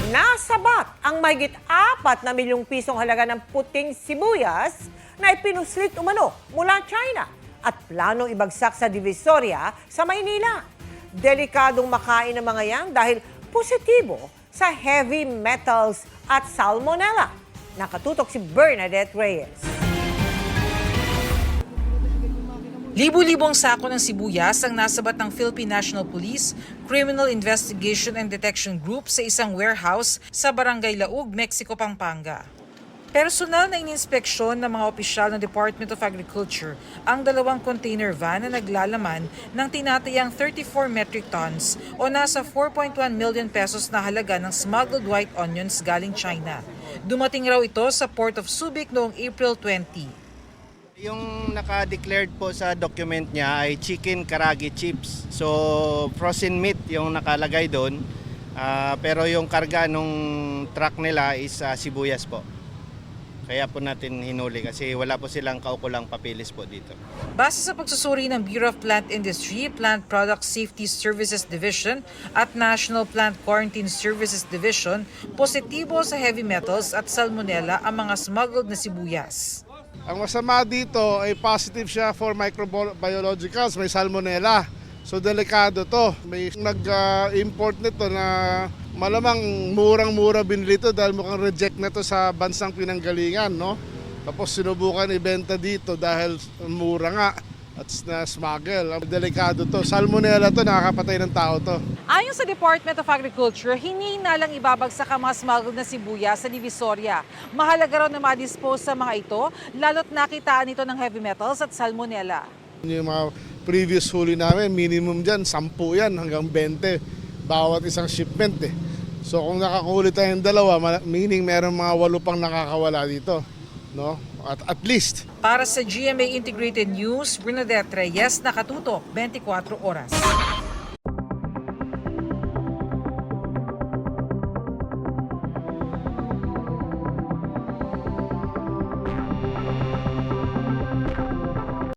Nasabat ang mahigit 4 na milyong pisong halaga ng puting sibuyas na ipinuslit umano mula China at planong ibagsak sa Divisoria sa Maynila. Delikadong makain ng mga yan dahil positibo sa heavy metals at salmonella. Nakatutok si Bernadette Reyes. Libu-libong sako ng sibuyas ang nasabat ng Philippine National Police Criminal Investigation and Detection Group sa isang warehouse sa Barangay Laug, Mexico, Pampanga. Personal na ininspeksyon ng mga opisyal ng Department of Agriculture ang 2 container van na naglalaman ng tinatayang 34 metric tons o nasa 4.1 million pesos na halaga ng smuggled white onions galing China. Dumating raw ito sa Port of Subic noong April 20. Yung naka-declared po sa document niya ay chicken karagi chips. So frozen meat yung nakalagay doon. Pero yung karga nung truck nila is sibuyas po. Kaya po natin hinuli kasi wala po silang kaukulang papilis po dito. Base sa pagsusuri ng Bureau of Plant Industry, Plant Product Safety Services Division at National Plant Quarantine Services Division, positibo sa heavy metals at salmonella ang mga smuggled na sibuyas. Ang masama dito ay positive siya for microbiologicals, may salmonella. So delikado to. May nag-import nito na malamang murang-mura binili to dahil mukhang reject na to sa bansang pinanggalingan, no? Tapos sinubukan ibenta dito dahil mura nga at na-smuggle. Delikado to. Salmonella to, nakakapatay ng tao to. Ayon sa Department of Agriculture, hinihinalang ibabagsak ang mga smuggled na sibuyas sa Divisoria. Mahalaga raw na ma-dispose sa mga ito, lalo't nakitaan ito ng heavy metals at salmonella. Yung mga previous huli namin, minimum dyan, 10 yan hanggang 20 bawat isang shipment eh. So kung nakakahuli tayong 2, meaning meron mga 8 pang nakakawala dito. No? At least. Para sa GMA Integrated News, Bernadette Reyes, Nakatutok, 24 Oras.